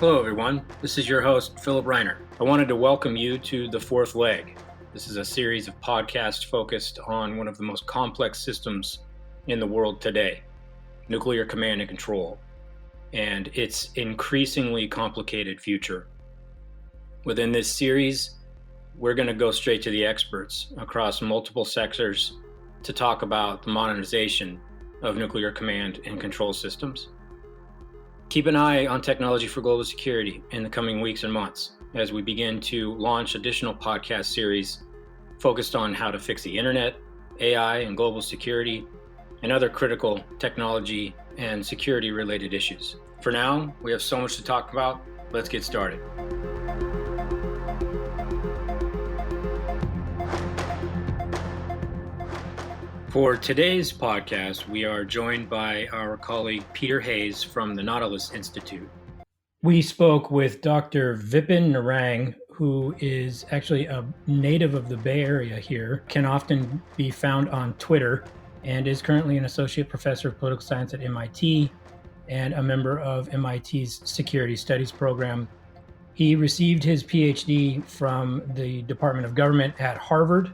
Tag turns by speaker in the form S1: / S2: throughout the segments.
S1: Hello, everyone. This is your host, Philip Reiner. I wanted to welcome you to The Fourth Leg. This is a series of podcasts focused on one of the most complex systems in the world today, nuclear command and control, and its increasingly complicated future. Within this series, we're going to go straight to the experts across multiple sectors to talk about the modernization of nuclear command and control systems. Keep an eye on technology for global security in the coming weeks and months as we begin to launch additional podcast series focused on how to fix the internet, AI and global security, and other critical technology and security related issues. For now, we have so much to talk about. Let's get started. For today's podcast, we are joined by our colleague Peter Hayes from the Nautilus Institute. We spoke with Dr. Vipin Narang, who is actually a native of the Bay Area here, can often be found on Twitter, and is currently an associate professor of political science at MIT and a member of MIT's Security Studies program. He received his PhD from the Department of Government at Harvard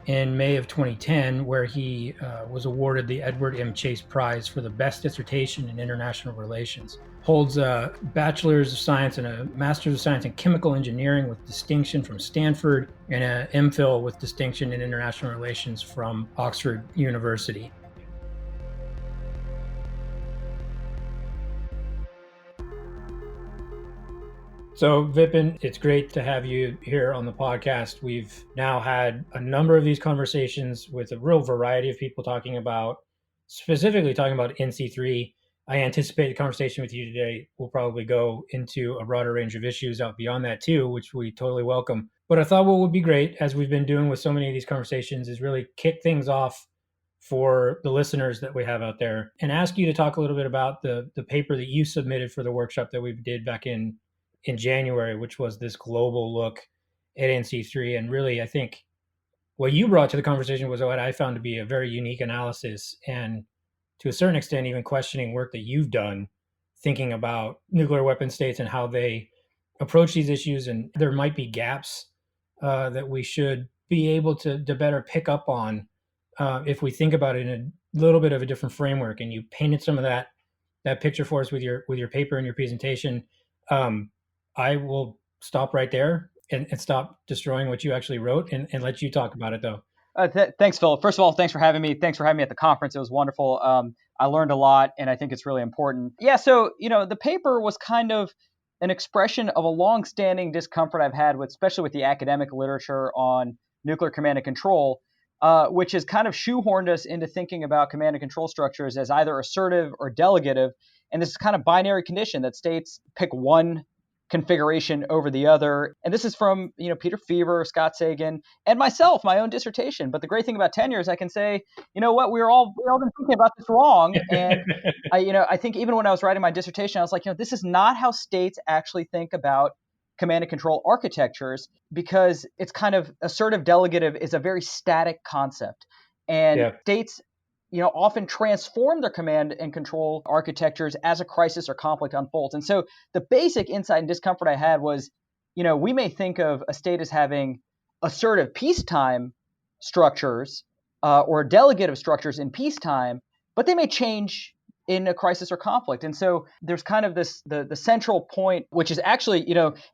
S1: in May of 2010, where he was awarded the Edward M. Chase Prize for the best dissertation in international relations. Holds a Bachelor's of Science and a Master's of Science in Chemical Engineering with distinction from Stanford, and an MPhil with distinction in international relations from Oxford University. So Vipin, it's great to have you here on the podcast. We've now had a number of these conversations with a real variety of people specifically talking about NC3. I anticipate the conversation with you today will probably go into a broader range of issues out beyond that too, which we totally welcome. But I thought what would be great, as we've been doing with so many of these conversations, is really kick things off for the listeners that we have out there and ask you to talk a little bit about the paper that you submitted for the workshop that we did back in January, which was this global look at NC3. And really, I think what you brought to the conversation was what I found to be a very unique analysis, and to a certain extent, even questioning work that you've done, thinking about nuclear weapon states and how they approach these issues. And there might be gaps that we should be able to better pick up on if we think about it in a little bit of a different framework. And you painted some of that picture for us with your paper and your presentation. I will stop right there and stop destroying what you actually wrote and let you talk about it, though.
S2: Thanks, Phil. First of all, thanks for having me. Thanks for having me at the conference. It was wonderful. I learned a lot, and I think it's really important. Yeah, so, the paper was kind of an expression of a long-standing discomfort I've had especially with the academic literature on nuclear command and control, which has kind of shoehorned us into thinking about command and control structures as either assertive or delegative. And this is kind of binary condition that states pick one configuration over the other. And this is from, Peter Fever, Scott Sagan, and myself, my own dissertation. But the great thing about tenure is I can say, you know what, we all been thinking about this wrong. And I think even when I was writing my dissertation, I was like, this is not how states actually think about command and control architectures, because it's kind of assertive delegative is a very static concept. And states often transform their command and control architectures as a crisis or conflict unfolds. And so the basic insight and discomfort I had was, we may think of a state as having assertive peacetime structures or delegative structures in peacetime, but they may change in a crisis or conflict. And so there's kind of the central point, which is actually,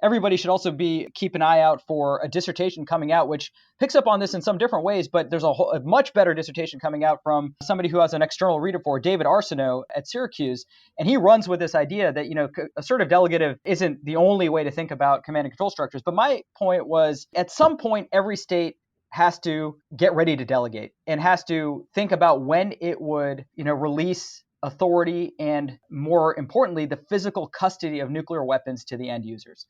S2: everybody should also keep an eye out for a dissertation coming out, which picks up on this in some different ways, but there's a much better dissertation coming out from somebody who has an external reader for David Arsenault at Syracuse. And he runs with this idea that, assertive delegative isn't the only way to think about command and control structures. But my point was, at some point, every state has to get ready to delegate and has to think about when it would, release authority and, more importantly, the physical custody of nuclear weapons to the end users.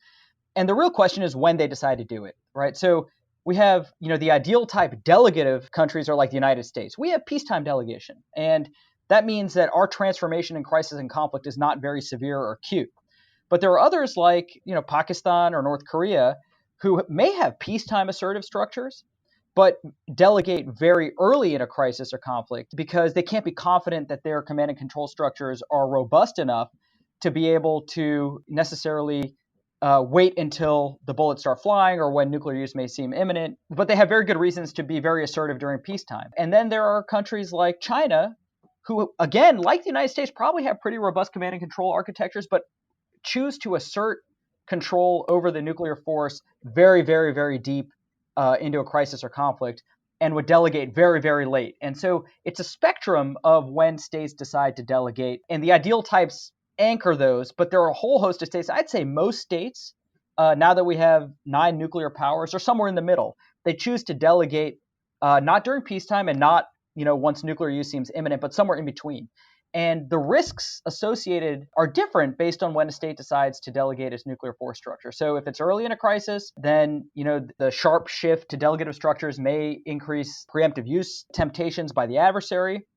S2: And the real question is when they decide to do it, right? So we have, the ideal type delegative countries are like the United States. We have peacetime delegation. And that means that our transformation in crisis and conflict is not very severe or acute. But there are others like, Pakistan or North Korea who may have peacetime assertive structures, but delegate very early in a crisis or conflict because they can't be confident that their command and control structures are robust enough to be able to necessarily wait until the bullets start flying or when nuclear use may seem imminent, but they have very good reasons to be very assertive during peacetime. And then there are countries like China, who, again, like the United States, probably have pretty robust command and control architectures, but choose to assert control over the nuclear force very, very, very deep into a crisis or conflict, and would delegate very, very late. And so it's a spectrum of when states decide to delegate, and the ideal types anchor those, but there are a whole host of states. I'd say most states, now that we have 9 nuclear powers, are somewhere in the middle. They choose to delegate not during peacetime and not once nuclear use seems imminent, but somewhere in between. And the risks associated are different based on when a state decides to delegate its nuclear force structure. So if it's early in a crisis, then the sharp shift to delegative structures may increase preemptive use temptations by the adversary.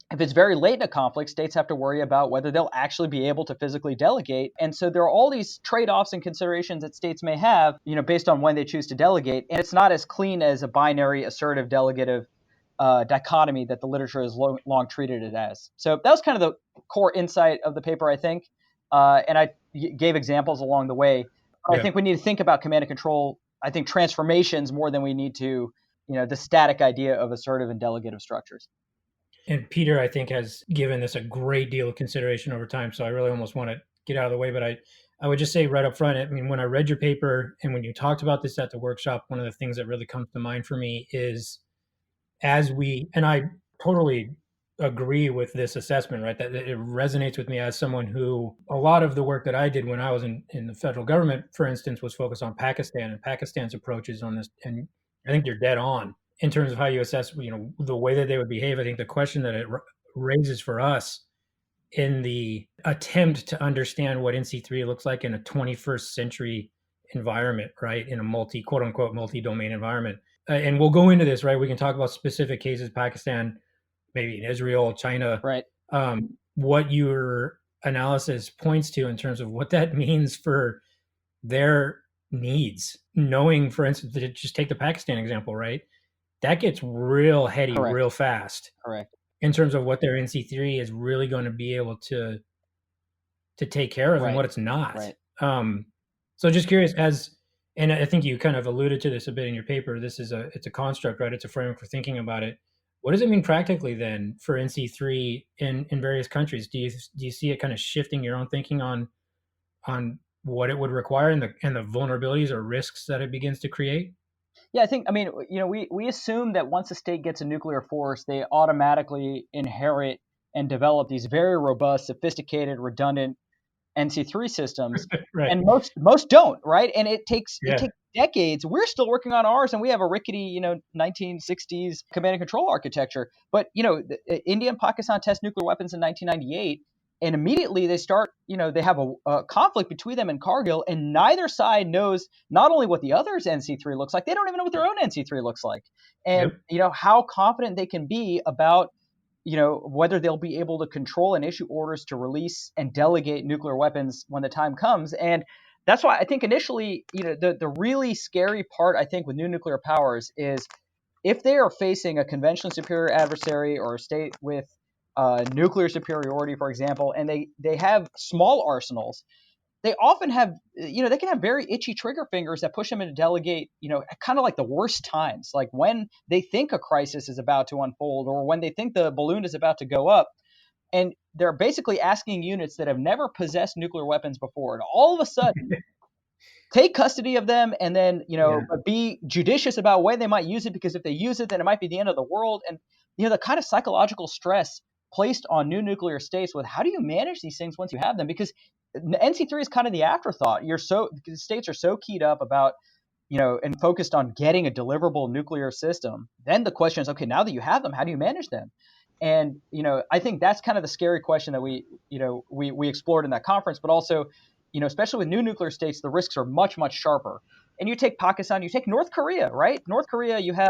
S2: If it's very late in a conflict, states have to worry about whether they'll actually be able to physically delegate. And so there are all these trade-offs and considerations that states may have, based on when they choose to delegate. And it's not as clean as a binary assertive delegative dichotomy that the literature has long treated it as. So that was kind of the core insight of the paper, I think. And I gave examples along the way. But I think we need to think about command and control, I think, transformations more than we need to, the static idea of assertive and delegative structures.
S1: And Peter, I think, has given this a great deal of consideration over time. So I really almost want to get out of the way. But I would just say right up front, I mean, when I read your paper and when you talked about this at the workshop, one of the things that really comes to mind for me is and I totally agree with this assessment, right? That it resonates with me as someone who, a lot of the work that I did when I was in the federal government, for instance, was focused on Pakistan and Pakistan's approaches on this. And I think you're dead on in terms of how you assess, the way that they would behave. I think the question that it raises for us in the attempt to understand what NC3 looks like in a 21st century environment, right? In a quote unquote, multi-domain environment. And we'll go into this, right? We can talk about specific cases, Pakistan, maybe in Israel, China,
S2: right?
S1: What your analysis points to in terms of what that means for their needs. Knowing, for instance, to just take the Pakistan example, right? That gets real heady real fast.
S2: Correct.
S1: In terms of what their NC3 is really going to be able to take care of and what it's not.
S2: Right.
S1: So just curious, and I think you kind of alluded to this a bit in your paper, it's a construct, right? It's a framework for thinking about it. What does it mean practically then for NC3 in various countries? Do you see it kind of shifting your own thinking on what it would require and the vulnerabilities or risks that it begins to create?
S2: Yeah, I think, we assume that once a state gets a nuclear force, they automatically inherit and develop these very robust, sophisticated, redundant NC3 systems.
S1: Right.
S2: And most don't, right? And it takes decades. We're still working on ours, and we have a rickety, 1960s command and control architecture. But, India and Pakistan test nuclear weapons in 1998. And immediately they start, they have a conflict between them and Kargil, and neither side knows not only what the other's NC3 looks like, they don't even know what their own NC3 looks like. And, how confident they can be about, whether they'll be able to control and issue orders to release and delegate nuclear weapons when the time comes. And that's why I think initially, the really scary part, I think, with new nuclear powers is if they are facing a conventionally superior adversary or a state with nuclear superiority, for example, and they have small arsenals, they often have, they can have very itchy trigger fingers that push them into delegate, kind of like the worst times, like when they think a crisis is about to unfold or when they think the balloon is about to go up. And they're basically asking units that have never possessed nuclear weapons before to all of a sudden take custody of them and then, but be judicious about when they might use it, because if they use it, then it might be the end of the world. And, the kind of psychological stress placed on new nuclear states with how do you manage these things once you have them? Because NC3 is kind of the afterthought. States are so keyed up about, and focused on getting a deliverable nuclear system. Then the question is, okay, now that you have them, how do you manage them? And, I think that's kind of the scary question that we explored in that conference, but also, especially with new nuclear states, the risks are much, much sharper. And you take Pakistan, you take North Korea, right? North Korea, you have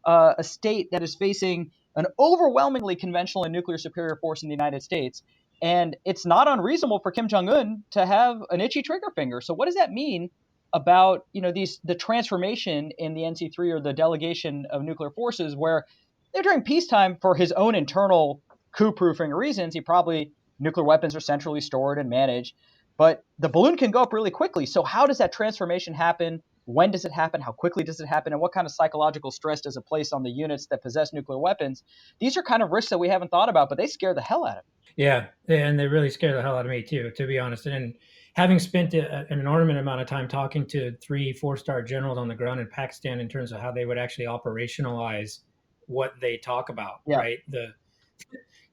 S2: a state that is facing an overwhelmingly conventional and nuclear superior force in the United States. And it's not unreasonable for Kim Jong-un to have an itchy trigger finger. So what does that mean about, the transformation in the NC3 or the delegation of nuclear forces, where they're during peacetime for his own internal coup-proofing reasons? He probably nuclear weapons are centrally stored and managed, but the balloon can go up really quickly. So how does that transformation happen? When does it happen? How quickly does it happen? And what kind of psychological stress does it place on the units that possess nuclear weapons? These are kind of risks that we haven't thought about, but they scare the hell out of me.
S1: Yeah, and they really scare the hell out of me too, to be honest. And having spent an inordinate amount of time talking to 3, 4 star generals on the ground in Pakistan in terms of how they would actually operationalize what they talk about,
S2: Yeah,
S1: right?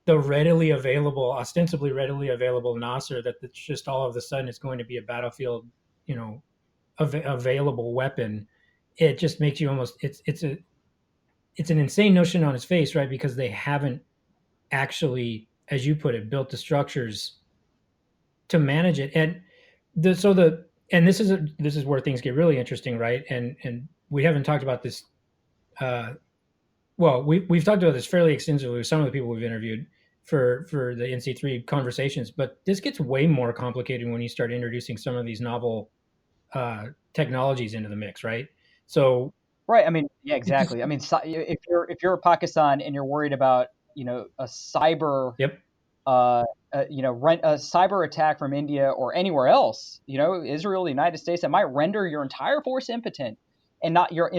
S1: The readily available, ostensibly readily available Nasser, that it's just all of a sudden it's going to be a battlefield, you know, available weapon. It just makes you almost it's an insane notion on its face, right? Because they haven't actually, as you put it, built the structures to manage it. And the so the and this is where things get really interesting, right? And we haven't talked about this. Well, we've talked about this fairly extensively with some of the people we've interviewed for the NC3 conversations, but this gets way more complicated when you start introducing some of these novel technologies into the mix, right? So
S2: right. I mean, yeah,
S1: it just
S2: exactly. I mean, if you're Pakistan and you're worried about a cyber
S1: yep.
S2: a cyber attack from India or anywhere else, Israel, the United States, that might render your entire force impotent, and not your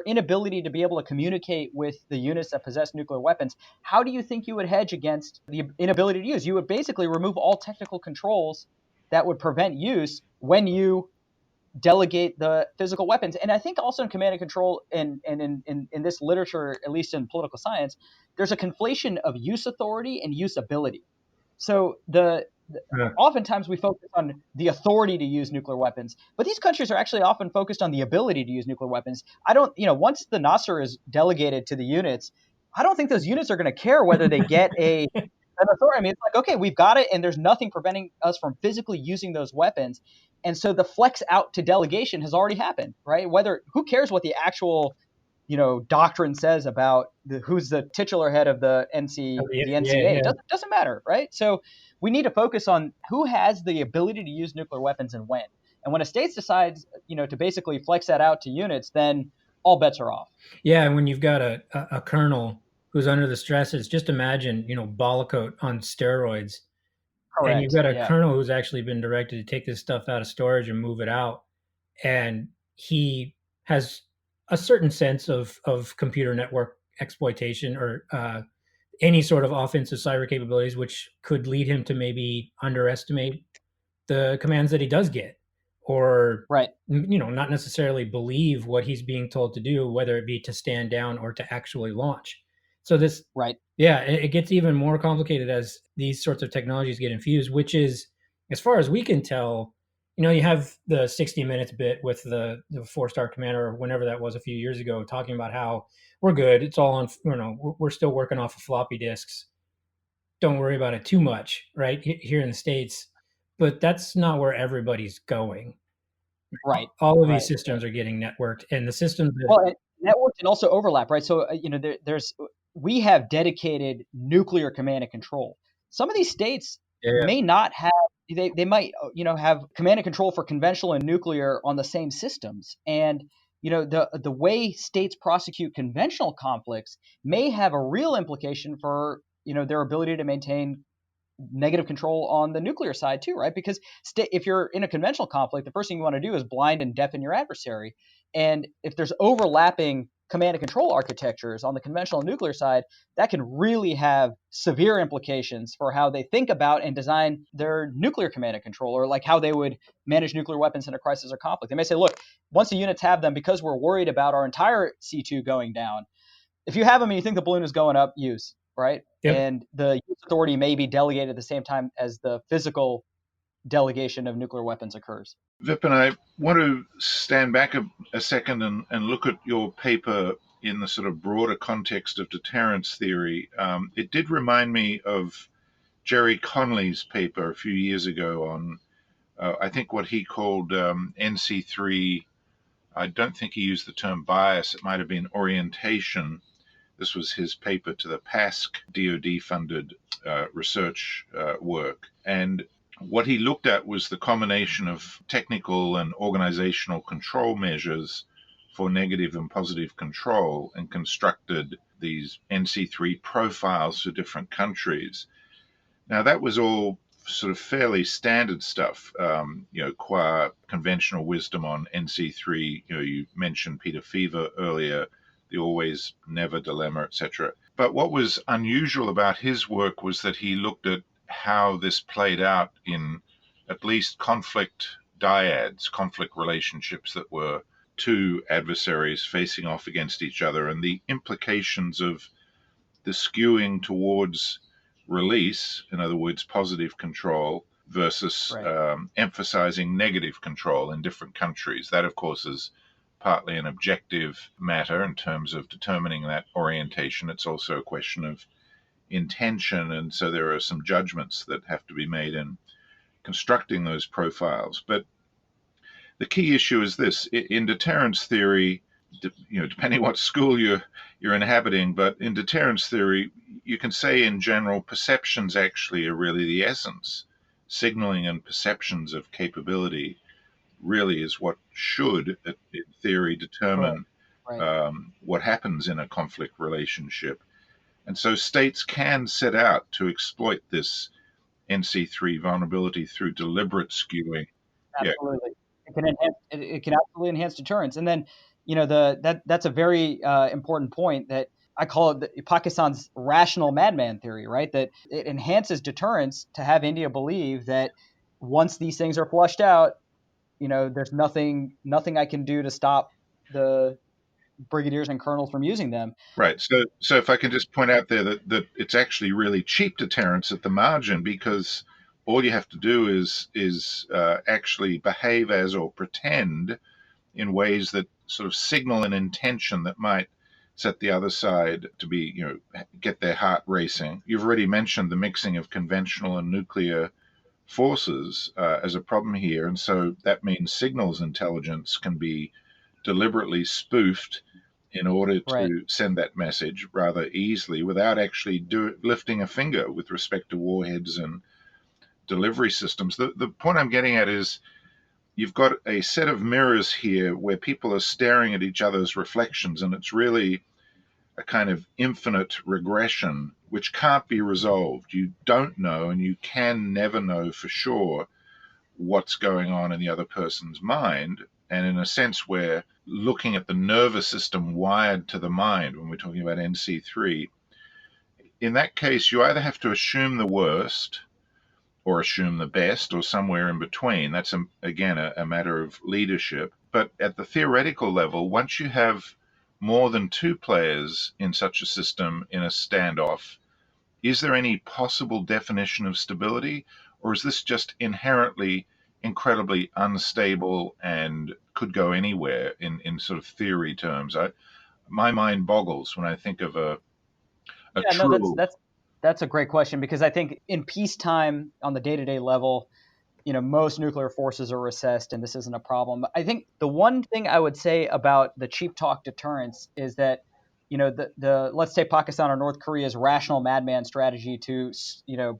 S2: inability to be able to communicate with the units that possess nuclear weapons. How do you think you would hedge against the inability to use? You would basically remove all technical controls that would prevent use when you delegate the physical weapons. And I think also in command and control and in this literature, at least in political science, there's a conflation of use authority and use ability. So
S1: Uh,
S2: oftentimes we focus on the authority to use nuclear weapons, but these countries are actually often focused on the ability to use nuclear weapons. I don't, once the Nasser is delegated to the units, I don't think those units are going to care whether they get an authority. I mean, it's like, okay, we've got it, and there's nothing preventing us from physically using those weapons. And so the flex out to delegation has already happened, right? Who cares what the actual doctrine says about who's the titular head of the
S1: yeah,
S2: NCA. It
S1: yeah,
S2: doesn't matter, right? So we need to focus on who has the ability to use nuclear weapons and when. And when a state decides, to basically flex that out to units, then all bets are off.
S1: yeah. And when you've got a colonel who's under the stresses, just imagine, Balakote on steroids, and you've
S2: Correct.
S1: got a
S2: Yeah.
S1: colonel who's actually been directed to take this stuff out of storage and move it out, and he has a certain sense of computer network exploitation or any sort of offensive cyber capabilities, which could lead him to maybe underestimate the commands that he does get, or
S2: Right.
S1: not necessarily believe what he's being told to do, whether it be to stand down or to actually launch. So this,
S2: Right.
S1: yeah, it gets even more complicated as these sorts of technologies get infused, which is, as far as we can tell, you have the 60 minutes bit with the 4 star commander or whenever that was a few years ago, talking about how we're good, it's all on, we're still working off of floppy disks, don't worry about it too much, right? Here in the States. But that's not where everybody's going.
S2: Right.
S1: All of these
S2: Right.
S1: systems are getting networked, and the systems that,
S2: Well, and networks and also overlap, right? So, there's we have dedicated nuclear command and control. Some of these states
S1: yeah,
S2: may not have. They might, have command and control for conventional and nuclear on the same systems, and the way states prosecute conventional conflicts may have a real implication for their ability to maintain negative control on the nuclear side too, right? Because if you're in a conventional conflict, the first thing you want to do is blind and deafen your adversary. And if there's overlapping command and control architectures on the conventional nuclear side, that can really have severe implications for how they think about and design their nuclear command and control, or like how they would manage nuclear weapons in a crisis or conflict. They may say, look, once the units have them, because we're worried about our entire C2 going down, if you have them and you think the balloon is going up, use, right?
S1: yep.
S2: And the use authority may be delegated at the same time as the physical delegation of nuclear weapons occurs.
S3: Vipin, I want to stand back a second and look at your paper in the sort of broader context of deterrence theory. It did remind me of Jerry Conley's paper a few years ago on, I think, what he called NC3. I don't think he used the term bias. It might have been orientation. This was his paper to the PASC DoD-funded research work. And what he looked at was the combination of technical and organizational control measures for negative and positive control, and constructed these NC3 profiles for different countries. Now, that was all sort of fairly standard stuff, qua conventional wisdom on NC3. You mentioned Peter Fever earlier, the always never dilemma, etc. But what was unusual about his work was that he looked at how this played out in at least conflict dyads, conflict relationships that were two adversaries facing off against each other, and the implications of the skewing towards release, in other words, positive control, versus emphasizing negative control in different countries. That, of course, is partly an objective matter in terms of determining that orientation. It's also a question of intention, and so there are some judgments that have to be made in constructing those profiles. But the key issue is this: in deterrence theory, depending what school you're inhabiting, but in deterrence theory, you can say in general, perceptions actually are really the essence. Signaling and perceptions of capability really is what should, in theory, determine what happens in a conflict relationship. And so states can set out to exploit this NC3 vulnerability through deliberate skewing.
S2: Absolutely. It can absolutely enhance deterrence. And then, that's a very important point that I call it Pakistan's rational madman theory, right? That it enhances deterrence to have India believe that once these things are flushed out, there's nothing I can do to stop the brigadiers and colonels from using them.
S3: Right. So if I can just point out there that it's actually really cheap deterrence at the margin, because all you have to do is actually behave as or pretend in ways that sort of signal an intention that might set the other side to be, get their heart racing. You've already mentioned the mixing of conventional and nuclear forces as a problem here, and so that means signals intelligence can be deliberately spoofed in order to send that message rather easily without actually lifting a finger with respect to warheads and delivery systems. The point I'm getting at is you've got a set of mirrors here where people are staring at each other's reflections, and it's really a kind of infinite regression which can't be resolved. You don't know, and you can never know for sure what's going on in the other person's mind. And in a sense, we're looking at the nervous system wired to the mind when we're talking about NC3. In that case, you either have to assume the worst or assume the best, or somewhere in between. That's, again, a matter of leadership. But at the theoretical level, once you have more than two players in such a system in a standoff, is there any possible definition of stability, or is this just inherently incredibly unstable and could go anywhere in sort of theory terms? My mind boggles when I think of a true...
S2: That's a great question, because I think in peacetime on the day-to-day level, most nuclear forces are recessed, and this isn't a problem. I think the one thing I would say about the cheap talk deterrence is that, the let's say Pakistan or North Korea's rational madman strategy to,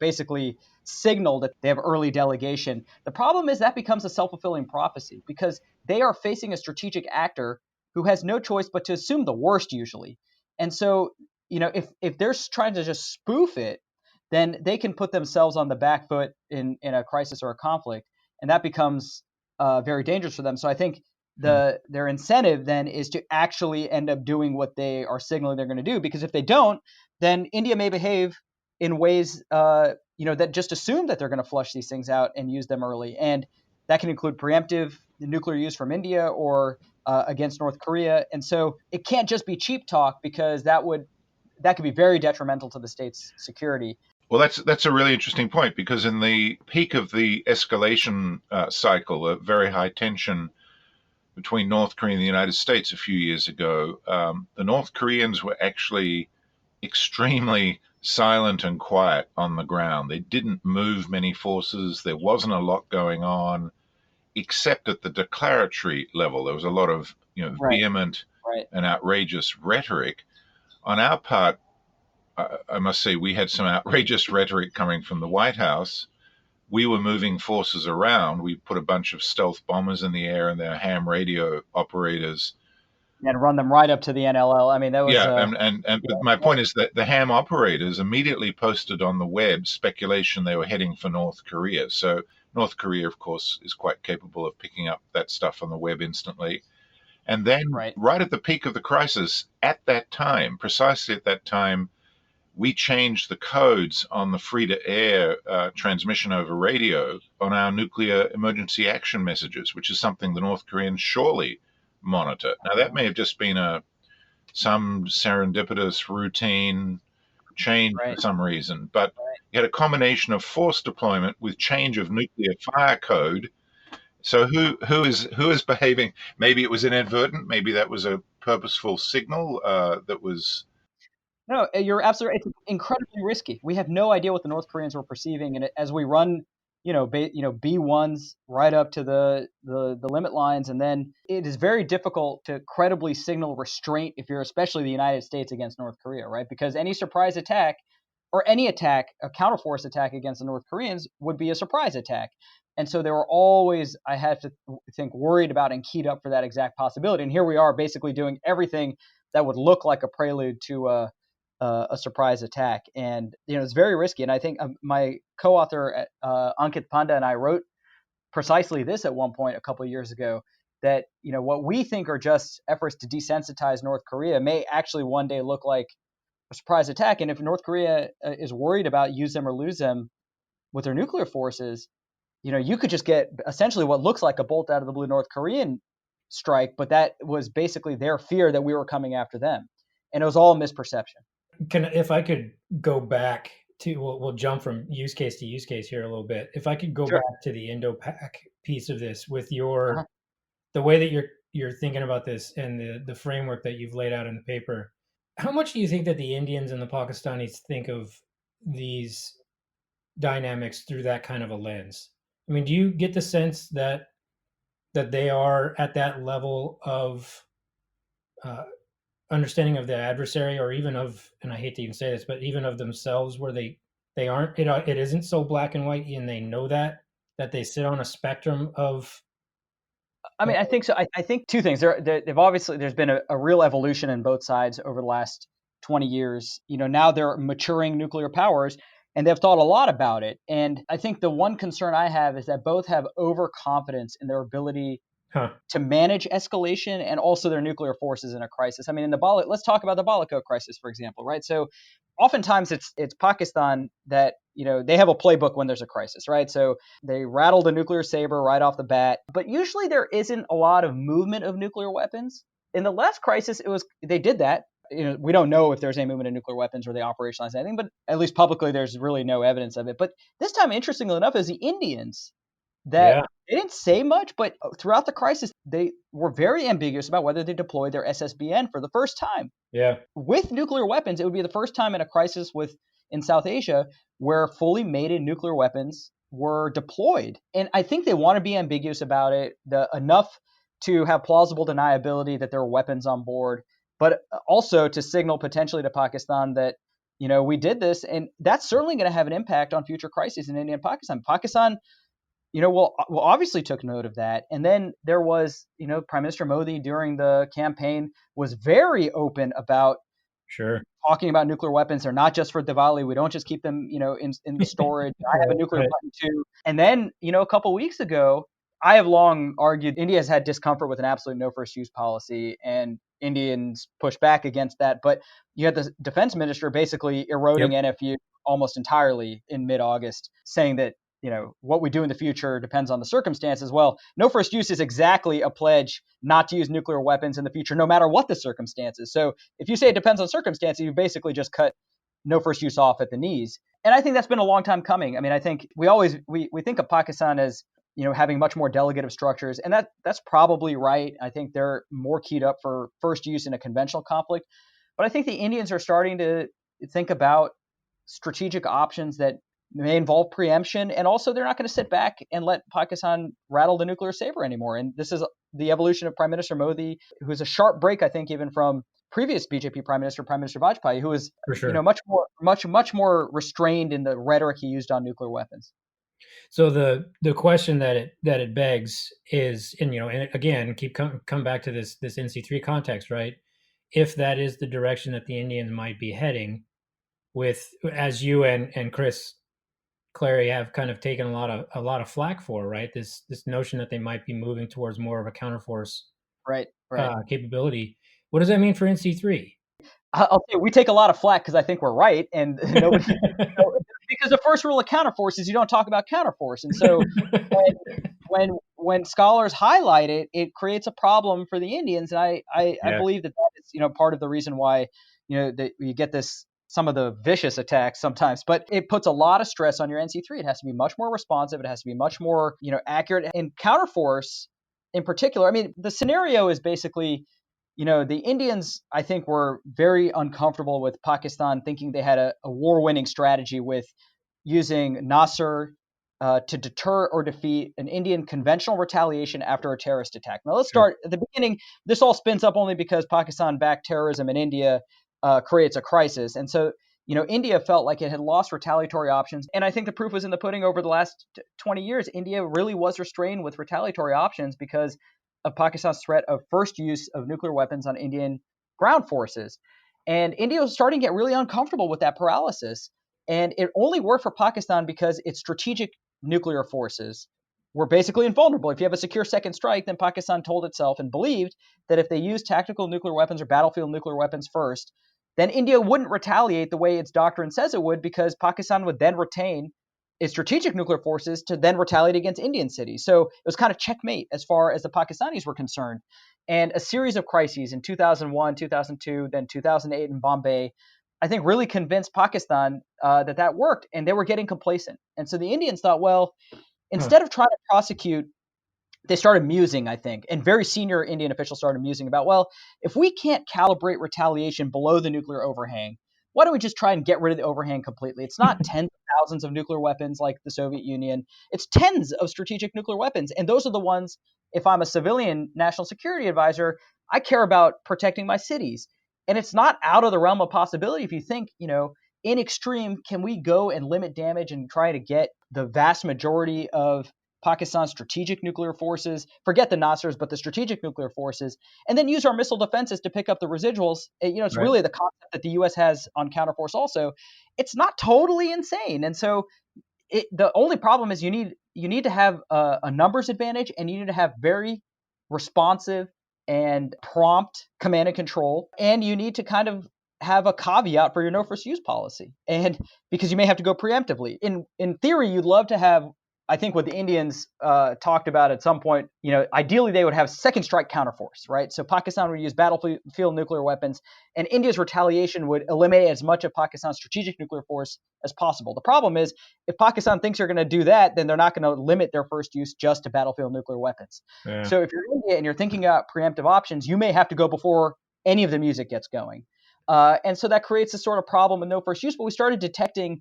S2: basically signal that they have early delegation. The problem is that becomes a self-fulfilling prophecy, because they are facing a strategic actor who has no choice but to assume the worst usually. And so, if they're trying to just spoof it, then they can put themselves on the back foot in a crisis or a conflict, and that becomes very dangerous for them. So I think their incentive then is to actually end up doing what they are signaling they're going to do, because if they don't, then India may behave in ways that just assume that they're going to flush these things out and use them early, and that can include preemptive nuclear use from India or against North Korea. And so it can't just be cheap talk, because that could be very detrimental to the state's security.
S3: Well, that's a really interesting point, because in the peak of the escalation cycle, a very high tension between North Korea and the United States a few years ago, the North Koreans were actually extremely silent and quiet on the ground. They didn't move many forces. There wasn't a lot going on, except at the declaratory level. There was a lot of vehement and outrageous rhetoric. On our part, I must say we had some outrageous rhetoric coming from the White House. We were moving forces around. We put a bunch of stealth bombers in the air, and their ham radio operators
S2: and run them right up to the NLL. I mean, that was
S3: but my point is that the ham operators immediately posted on the web speculation they were heading for North Korea. So North Korea, of course, is quite capable of picking up that stuff on the web instantly. And then, right at the peak of the crisis, at that time, precisely at that time, we changed the codes on the free-to-air transmission over radio on our nuclear emergency action messages, which is something the North Koreans surely monitor. Now, that may have just been some serendipitous routine change for some reason, but you had a combination of force deployment with change of nuclear fire code. So who is behaving? Maybe it was inadvertent. Maybe that was a purposeful signal that was.
S2: No, you're absolutely right. It's incredibly risky. We have no idea what the North Koreans were perceiving, and as we run, B1s right up to the limit lines, and then it is very difficult to credibly signal restraint if you're especially the United States against North Korea, right? Because any surprise attack or any attack, a counterforce attack against the North Koreans would be a surprise attack. And so they were always, I had to think, worried about and keyed up for that exact possibility. And here we are basically doing everything that would look like a prelude to a surprise attack. And, it's very risky. And I think my co-author, Ankit Panda, and I wrote precisely this at one point a couple of years ago, that, what we think are just efforts to desensitize North Korea may actually one day look like a surprise attack. And if North Korea is worried about use them or lose them with their nuclear forces, you could just get essentially what looks like a bolt out of the blue North Korean strike, but that was basically their fear that we were coming after them. And it was all a misperception.
S1: If I could go back to, we'll jump from use case to use case here a little bit. If I could go back to the Indo-Pac piece of this with your, the way that you're thinking about this and the framework that you've laid out in the paper, how much do you think that the Indians and the Pakistanis think of these dynamics through that kind of a lens? I mean, do you get the sense that they are at that level of understanding of the adversary, or even of, and I hate to even say this, but even of themselves, where they aren't, it isn't so black and white, and they know that they sit on a spectrum of.
S2: I mean, I think so. I think two things. They've obviously, there's been a real evolution in both sides over the last 20 years. Now they're maturing nuclear powers, and they've thought a lot about it. And I think the one concern I have is that both have overconfidence in their ability to manage escalation and also their nuclear forces in a crisis. I mean, let's talk about the Balako crisis, for example, right? So oftentimes it's Pakistan that, they have a playbook when there's a crisis, right? So they rattle the nuclear saber right off the bat, but usually there isn't a lot of movement of nuclear weapons. In the last crisis, they did that. We don't know if there's any movement of nuclear weapons or they operationalized anything, but at least publicly, there's really no evidence of it. But this time, interestingly enough, is the Indians that they didn't say much, but throughout the crisis, they were very ambiguous about whether they deployed their SSBN for the first time.
S1: Yeah.
S2: With nuclear weapons, it would be the first time in a crisis in South Asia where fully mated nuclear weapons were deployed. And I think they want to be ambiguous about it, enough to have plausible deniability that there are weapons on board, but also to signal potentially to Pakistan that, we did this. And that's certainly going to have an impact on future crises in India and Pakistan. Pakistan, well, obviously took note of that. And then there was, Prime Minister Modi during the campaign was very open about talking about nuclear weapons. They're not just for Diwali. We don't just keep them, in the storage. I have a nuclear weapon too. And then, a couple of weeks ago, I have long argued India has had discomfort with an absolute no first use policy, and Indians push back against that. But you had the defense minister basically eroding NFU almost entirely in mid-August, saying that, what we do in the future depends on the circumstances. Well, no first use is exactly a pledge not to use nuclear weapons in the future, no matter what the circumstances. So if you say it depends on circumstances, you basically just cut no first use off at the knees. And I think that's been a long time coming. I mean, I think we think of Pakistan as, having much more delegative structures, and that's probably right. I think they're more keyed up for first use in a conventional conflict. But I think the Indians are starting to think about strategic options that may involve preemption, and also they're not going to sit back and let Pakistan rattle the nuclear saber anymore. And this is the evolution of Prime Minister Modi, who's a sharp break, I think, even from previous BJP Prime Minister Vajpayee, who was much more restrained in the rhetoric he used on nuclear weapons.
S1: So the question that it begs is, and again, come back to this NC3 context, right? If that is the direction that the Indians might be heading, with, as you and Chris Clary have kind of taken a lot of flack for, right? This notion that they might be moving towards more of a counterforce
S2: Right, right.
S1: capability. What does that mean for NC3?
S2: I'll say we take a lot of flack because I think we're right, and nobody, because the first rule of counterforce is you don't talk about counterforce, and so when scholars highlight it, it creates a problem for the Indians, and I
S1: Yeah.
S2: believe that is part of the reason why that you get some of the vicious attacks sometimes, but it puts a lot of stress on your NC3. It has to be much more responsive. It has to be much more accurate. And counterforce, in particular, I mean, the scenario is basically, the Indians, I think, were very uncomfortable with Pakistan thinking they had a war-winning strategy with using Nasser to deter or defeat an Indian conventional retaliation after a terrorist attack. Now, let's start at the beginning. This all spins up only because Pakistan-backed terrorism in India creates a crisis. And so, India felt like it had lost retaliatory options. And I think the proof was in the pudding over the last 20 years. India really was restrained with retaliatory options because of Pakistan's threat of first use of nuclear weapons on Indian ground forces. And India was starting to get really uncomfortable with that paralysis. And it only worked for Pakistan because its strategic nuclear forces were basically invulnerable. If you have a secure second strike, then Pakistan told itself and believed that if they used tactical nuclear weapons or battlefield nuclear weapons first, then India wouldn't retaliate the way its doctrine says it would, because Pakistan would then retain its strategic nuclear forces to then retaliate against Indian cities. So it was kind of checkmate as far as the Pakistanis were concerned. And a series of crises in 2001, 2002, then 2008 in Bombay, I think really convinced Pakistan that worked, and they were getting complacent. And so the Indians thought, well, instead of trying to prosecute, they started musing, I think, and very senior Indian officials started musing about, well, if we can't calibrate retaliation below the nuclear overhang, why don't we just try and get rid of the overhang completely? It's not tens of thousands of nuclear weapons like the Soviet Union. It's tens of strategic nuclear weapons. And those are the ones, if I'm a civilian national security advisor, I care about protecting my cities. And it's not out of the realm of possibility if you think, in extreme, can we go and limit damage and try to get the vast majority of Pakistan's strategic nuclear forces, forget the Nasrs, but the strategic nuclear forces, and then use our missile defenses to pick up the residuals. It's
S1: Right.
S2: really the concept that the U.S. has on counterforce also. It's not totally insane. And so the only problem is you need to have a numbers advantage, and you need to have very responsive and prompt command and control, and you need to kind of have a caveat for your no first use policy, and because you may have to go preemptively. In theory, you'd love to have, I think what the Indians talked about at some point, ideally they would have second strike counterforce, right? So Pakistan would use battlefield nuclear weapons, and India's retaliation would eliminate as much of Pakistan's strategic nuclear force as possible. The problem is, if Pakistan thinks they're going to do that, then they're not going to limit their first use just to battlefield nuclear weapons.
S1: Yeah.
S2: So if you're India and you're thinking about preemptive options, you may have to go before any of the music gets going. And so that creates a sort of problem with no first use. But we started detecting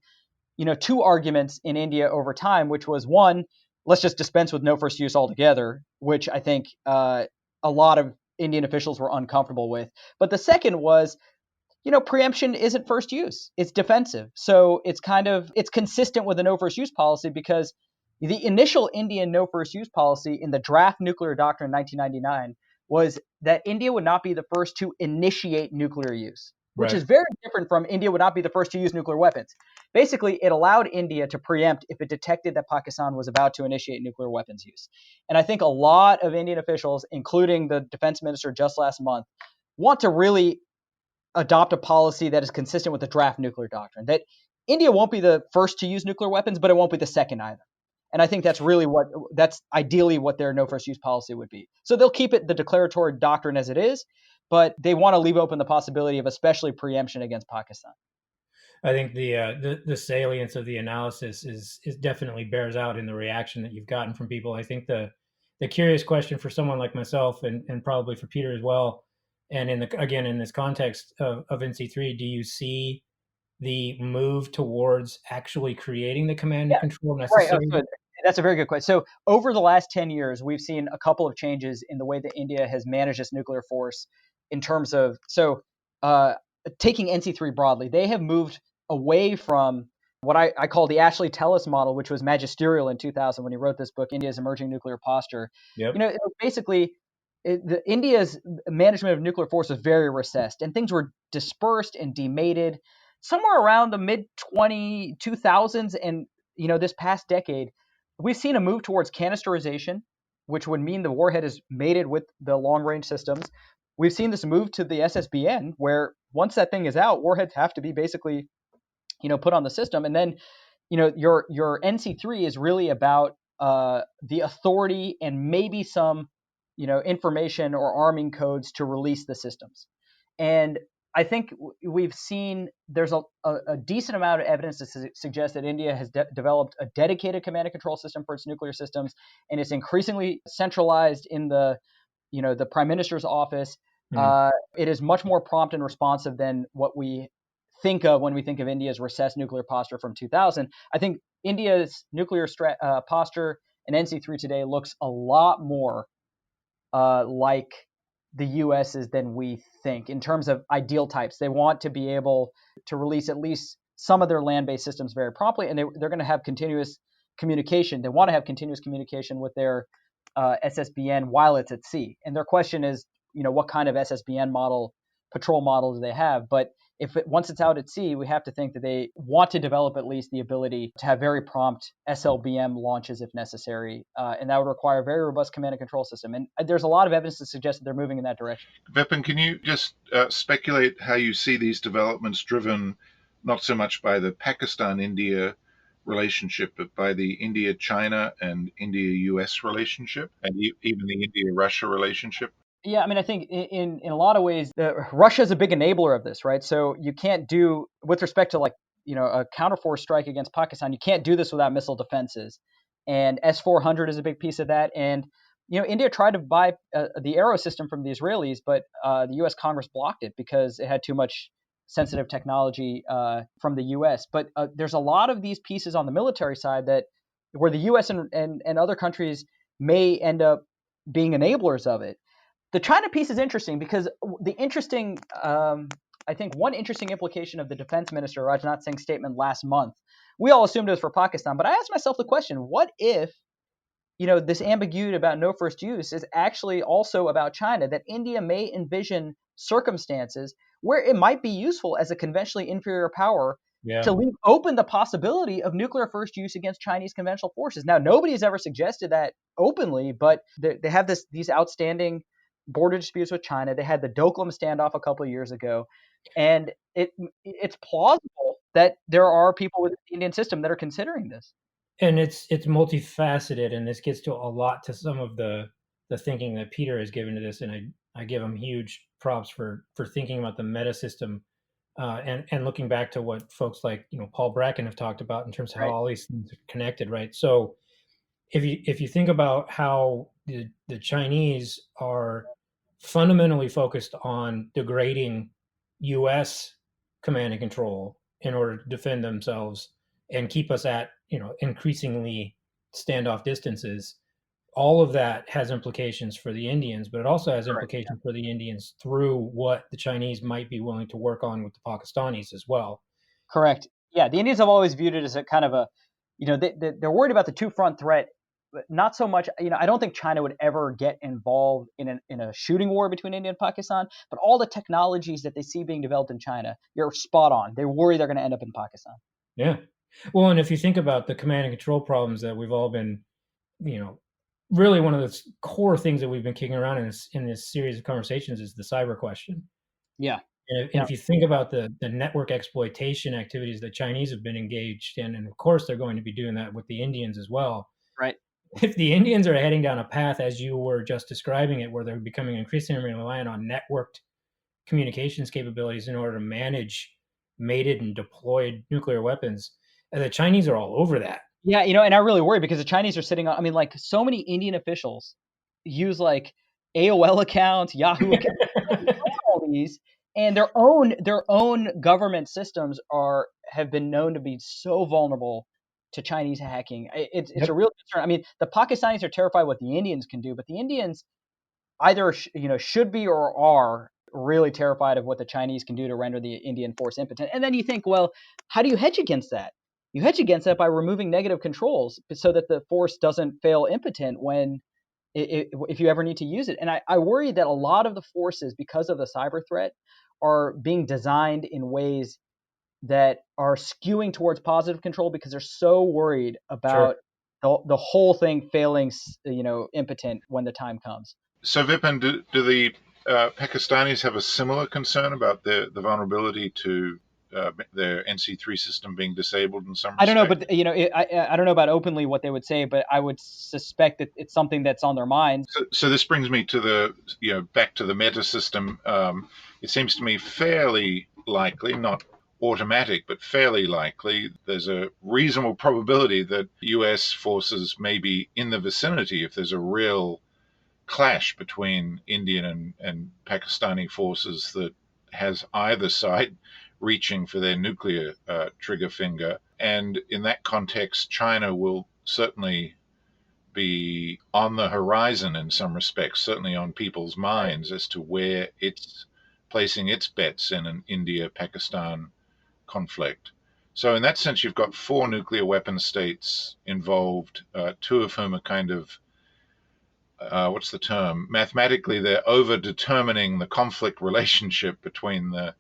S2: two arguments in India over time, which was one, let's just dispense with no first use altogether, which I think a lot of Indian officials were uncomfortable with. But the second was, preemption isn't first use, it's defensive. So it's consistent with a no first use policy, because the initial Indian no first use policy in the draft nuclear doctrine in 1999 was that India would not be the first to initiate nuclear use, which is very different from India would not be the first to use nuclear weapons. Basically, it allowed India to preempt if it detected that Pakistan was about to initiate nuclear weapons use. And I think a lot of Indian officials, including the defense minister just last month, want to really adopt a policy that is consistent with the draft nuclear doctrine, that India won't be the first to use nuclear weapons, but it won't be the second either. And I think that's ideally what their no first use policy would be. So they'll keep it the declaratory doctrine as it is, but they want to leave open the possibility of especially preemption against Pakistan.
S1: I think the salience of the analysis is definitely bears out in the reaction that you've gotten from people. I think the curious question for someone like myself, and probably for Peter as well, and in this context of NC3, do you see the move towards actually creating the command and control
S2: Right.
S1: necessary?
S2: That's a very good question. So over the last 10 years, we've seen a couple of changes in the way that India has managed its nuclear force in terms of, taking NC3 broadly, they have moved away from what I call the Ashley Tellis model, which was magisterial in 2000 when he wrote this book, India's Emerging Nuclear Posture.
S1: Yep.
S2: Basically, India's management of nuclear force was very recessed, and things were dispersed and demated somewhere around the mid 2000s. And this past decade, we've seen a move towards canisterization, which would mean the warhead is mated with the long range systems. We've seen this move to the SSBN, where once that thing is out, warheads have to be basically put on the system. And then your NC3 is really about the authority and maybe some information or arming codes to release the systems. And I think we've seen there's a decent amount of evidence to suggest that India has developed a dedicated command and control system for its nuclear systems, and it's increasingly centralized in the Prime Minister's office. It is much more prompt and responsive than what we think of when we think of India's recessed nuclear posture from 2000. I think India's nuclear posture and NC3 today looks a lot more like the US's than we think in terms of ideal types. They want to be able to release at least some of their land-based systems very promptly, and they're going to have continuous communication. They want to have continuous communication with their SSBN while it's at sea. And their question is, what kind of SSBN patrol model do they have? But once it's out at sea, we have to think that they want to develop at least the ability to have very prompt SLBM launches if necessary. And that would require a very robust command and control system. And there's a lot of evidence to suggest that they're moving in that direction.
S3: Vipin, can you just speculate how you see these developments driven not so much by the Pakistan-India relationship, but by the India-China and India-US relationship, and even the India-Russia relationship?
S2: Yeah, I mean, I think in a lot of ways, Russia is a big enabler of this, right? So you can't do, with respect to a counterforce strike against Pakistan, you can't do this without missile defenses. And S-400 is a big piece of that. And, India tried to buy the Arrow system from the Israelis, but the U.S. Congress blocked it because it had too much sensitive technology from the U.S. But there's a lot of these pieces on the military side where the U.S. and other countries may end up being enablers of it. The China piece is interesting because I think one interesting implication of the defense minister Rajnath Singh's statement last month, we all assumed it was for Pakistan, but I asked myself the question, what if, this ambiguity about no first use is actually also about China, that India may envision circumstances where it might be useful as a conventionally inferior power to leave open the possibility of nuclear first use against Chinese conventional forces. Now, nobody has ever suggested that openly, but they have these outstanding border disputes with China. They had the Doklam standoff a couple of years ago, and it's plausible that there are people within the Indian system that are considering this.
S1: And it's multifaceted, and this gets to a lot to some of the thinking that Peter has given to this, and I give him huge props for thinking about the meta system and looking back to what folks like Paul Bracken have talked about in terms of how all these things are connected, right? So if you think about how the Chinese are fundamentally focused on degrading U.S. command and control in order to defend themselves and keep us at increasingly standoff distances, all of that has implications for the Indians, but it also has implications for the Indians through what the Chinese might be willing to work on with the Pakistanis as well.
S2: Correct. Yeah, the Indians have always viewed it as a kind of a, they're worried about the two-front threat, but not so much. I don't think China would ever get involved in a shooting war between India and Pakistan. But all the technologies that they see being developed in China, you're spot on. They worry they're going to end up in Pakistan.
S1: Yeah. Well, and if you think about the command and control problems that we've all been, really one of the core things that we've been kicking around in this series of conversations is the cyber question.
S2: Yeah.
S1: And if you think about the network exploitation activities that Chinese have been engaged in, and of course they're going to be doing that with the Indians as well.
S2: Right.
S1: If the Indians are heading down a path, as you were just describing it, where they're becoming increasingly reliant on networked communications capabilities in order to manage mated and deployed nuclear weapons, and the Chinese are all over that.
S2: Yeah, and I really worry because the Chinese are sitting on, so many Indian officials use AOL accounts, Yahoo accounts, all these, and their own government systems have been known to be so vulnerable to Chinese hacking. It's a real concern. The Pakistanis are terrified what the Indians can do, but the Indians either should be or are really terrified of what the Chinese can do to render the Indian force impotent. And then you think, well, how do you hedge against that? you hedge against that by removing negative controls so that the force doesn't fail impotent when if you ever need to use it. And I worry that a lot of the forces, because of the cyber threat, are being designed in ways that are skewing towards positive control because they're so worried about the whole thing failing, impotent when the time comes.
S3: So, Vipin, do the Pakistanis have a similar concern about the vulnerability to their NC3 system being disabled in some respect?
S2: I don't know, but I don't know about openly what they would say, but I would suspect that it's something that's on their minds.
S3: So this brings me to the back to the meta system. It seems to me fairly likely, not automatic, but fairly likely, there's a reasonable probability that U.S. forces may be in the vicinity if there's a real clash between Indian and Pakistani forces that has either side reaching for their nuclear trigger finger. And in that context, China will certainly be on the horizon in some respects, certainly on people's minds as to where it's placing its bets in an India-Pakistan conflict. So in that sense, you've got 4 nuclear weapon states involved, 2 of whom are kind of what's the term? Mathematically, they're over-determining the conflict relationship between the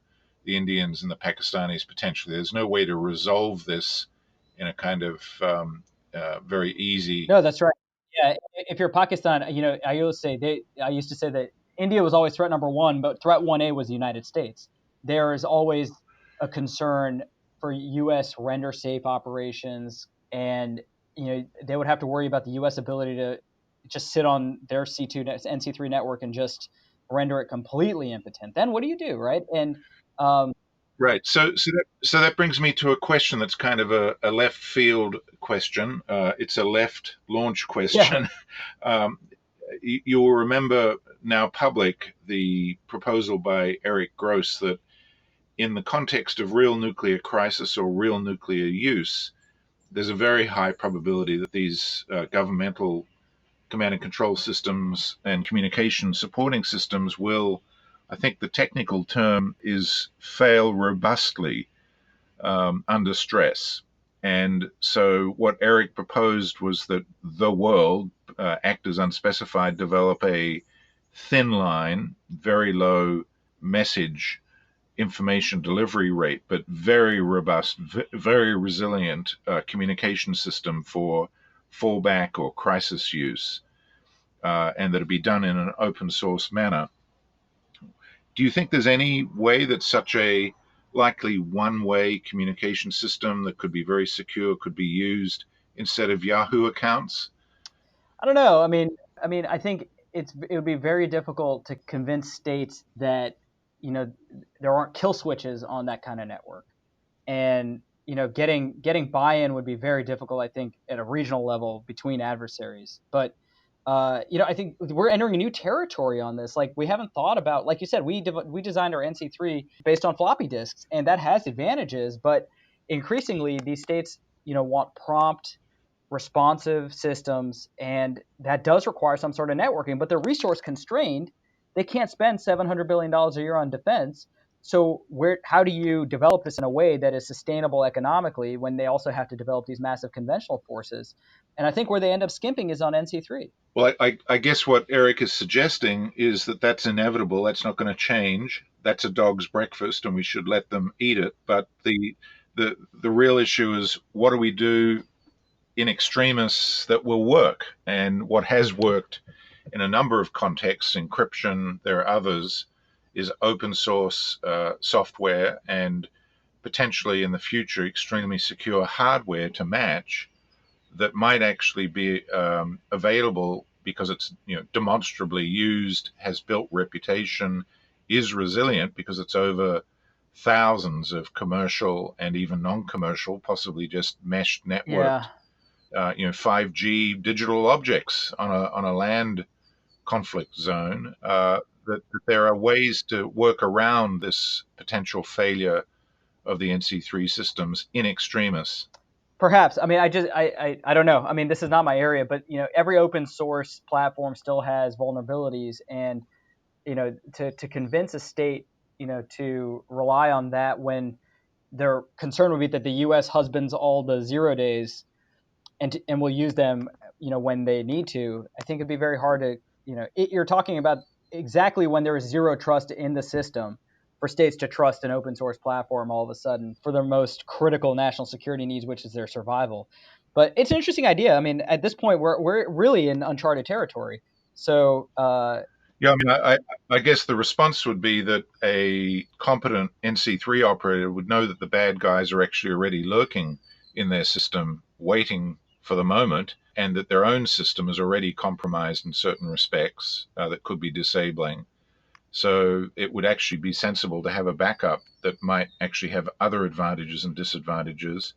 S3: Indians and the Pakistanis potentially. There's no way to resolve this in a kind of very easy.
S2: No, that's right. Yeah, if you're Pakistan, I used to say that India was always threat number 1, but threat 1A was the United States. There is always a concern for U.S. render safe operations, and they would have to worry about the U.S. ability to just sit on their NC3 network and just render it completely impotent. Then what do you do, right? And
S3: right. So that brings me to a question that's kind of a left field question. It's a left launch question.
S2: Yeah.
S3: You will remember now public the proposal by Eric Gross that in the context of real nuclear crisis or real nuclear use, there's a very high probability that these governmental command and control systems and communication supporting systems will, I think the technical term is, fail robustly under stress. And so what Eric proposed was that the world, actors unspecified, develop a thin line, very low message information delivery rate, but very robust, very resilient communication system for fallback or crisis use, and that it be done in an open source manner. Do you think there's any way that such a likely one-way communication system that could be very secure could be used instead of Yahoo accounts?
S2: I don't know. I mean, I think it would be very difficult to convince states that there aren't kill switches on that kind of network, and getting buy-in would be very difficult, I think, at a regional level between adversaries. But I think we're entering a new territory on this. Like, we haven't thought about, like you said, we designed our NC3 based on floppy disks, and that has advantages. But increasingly, these states want prompt, responsive systems, and that does require some sort of networking. But they're resource constrained. They can't spend $700 billion a year on defense. So how do you develop this in a way that is sustainable economically when they also have to develop these massive conventional forces? And I think where they end up skimping is on NC3.
S3: Well, I guess what Eric is suggesting is that that's inevitable. That's not going to change. That's a dog's breakfast, and we should let them eat it. But the real issue is, what do we do in extremis that will work? And what has worked in a number of contexts, encryption, there are others, is open source software and potentially in the future extremely secure hardware to match that might actually be available because it's demonstrably used, has built reputation, is resilient because it's over thousands of commercial and even non-commercial, possibly just meshed networked, 5G digital objects on a land conflict zone. That there are ways to work around this potential failure of the NC3 systems in extremis.
S2: Perhaps. I mean, I don't know. I mean, this is not my area, but every open source platform still has vulnerabilities, and to convince a state to rely on that when their concern would be that the U.S. husbands all the 0 days and will use them, when they need to. I think it'd be very hard to, you're talking about exactly when there is zero trust in the system for states to trust an open source platform all of a sudden for their most critical national security needs, which is their survival. But it's an interesting idea. I mean, at this point, we're really in uncharted territory. So,
S3: Yeah, I mean, I guess the response would be that a competent NC3 operator would know that the bad guys are actually already lurking in their system, waiting for the moment, and that their own system is already compromised in certain respects that could be disabling. So it would actually be sensible to have a backup that might actually have other advantages and disadvantages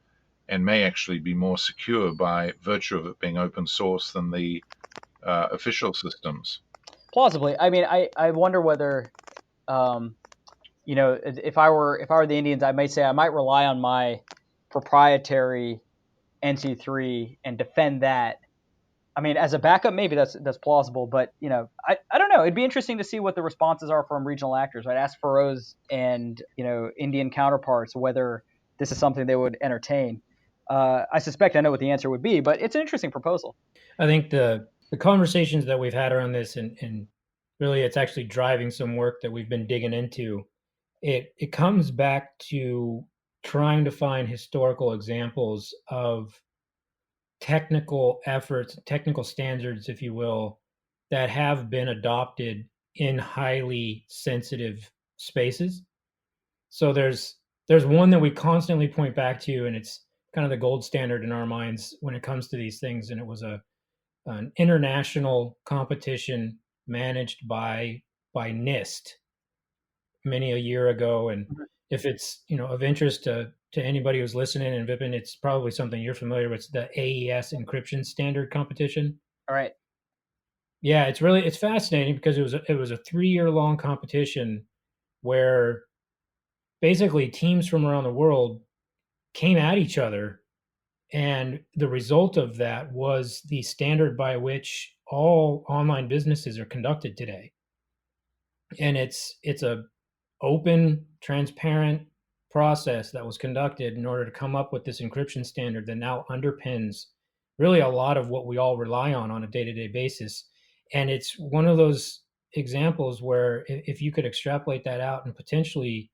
S3: and may actually be more secure by virtue of it being open source than the official systems.
S2: plausibly, I mean, I wonder whether, if I were the Indians, I might say I might rely on my proprietary NC3 and defend that. I mean, as a backup, maybe that's plausible, but I don't know. It'd be interesting to see what the responses are from regional actors. I'd ask Faroes and Indian counterparts whether this is something they would entertain. I suspect I know what the answer would be, but it's an interesting proposal.
S1: I think the conversations that we've had around this, and really it's actually driving some work that we've been digging into. It comes back to trying to find historical examples of technical efforts, technical standards, if you will, that have been adopted in highly sensitive spaces. So there's one that we constantly point back to, and it's kind of the gold standard in our minds when it comes to these things. And it was an international competition managed by NIST many a year ago. And if it's of interest to anybody who's listening, and Vipin, it's probably something you're familiar with, the AES encryption standard competition.
S2: All right.
S1: Yeah, it's fascinating because it was a 3-year long competition where basically teams from around the world came at each other, and the result of that was the standard by which all online businesses are conducted today. And it's a open, transparent process that was conducted in order to come up with this encryption standard that now underpins really a lot of what we all rely on a day-to-day basis. And it's one of those examples where if you could extrapolate that out and potentially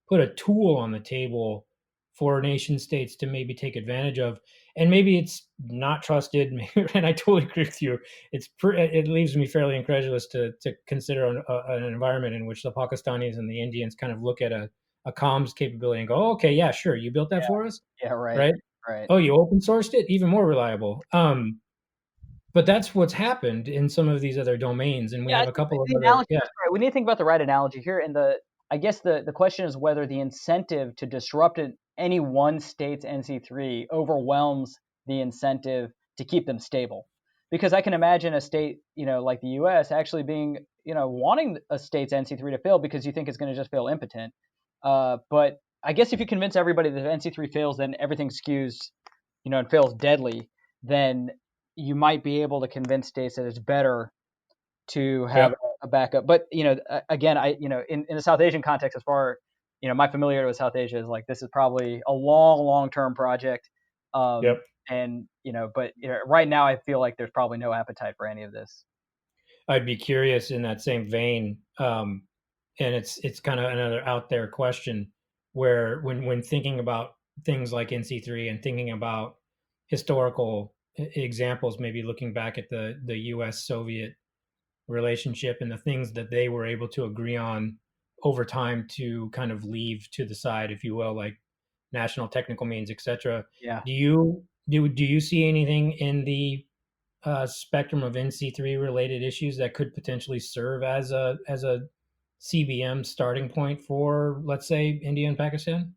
S1: put a tool on the table for nation states to maybe take advantage of, and maybe it's not trusted, and I totally agree with you, it leaves me fairly incredulous to consider an environment in which the Pakistanis and the Indians kind of look at a comms capability and go, oh, okay, yeah, sure, you built that for us,
S2: Yeah. Right.
S1: right?
S2: Right.
S1: Oh, you open sourced it, even more reliable. But that's what's happened in some of these other domains, and we
S2: Yeah, I
S1: have a
S2: think
S1: couple of
S2: the
S1: other,
S2: analogy
S1: yeah,
S2: is right. We need to think about the right analogy here. And I guess the question is whether the incentive to disrupt any one state's NC3 overwhelms the incentive to keep them stable. Because I can imagine a state, like the U.S. actually being, wanting a state's NC3 to fail because you think it's going to just fail impotent. But I guess if you convince everybody that if NC3 fails, then everything skews, and fails deadly, then you might be able to convince states that it's better to have
S1: yep,
S2: a backup. But again, in the South Asian context, as far my familiarity with South Asia is like this is probably a long term project.
S1: yep.
S2: And but right now I feel like there's probably no appetite for any of this.
S1: I'd be curious in that same vein, and it's kind of another out there question where when thinking about things like NC3 and thinking about historical examples, maybe looking back at the U.S. Soviet relationship and the things that they were able to agree on over time to kind of leave to the side, if you will, like national technical means, etc.
S2: Yeah.
S1: Do you see anything in the spectrum of NC3 related issues that could potentially serve as a CBM starting point for, let's say, India and Pakistan?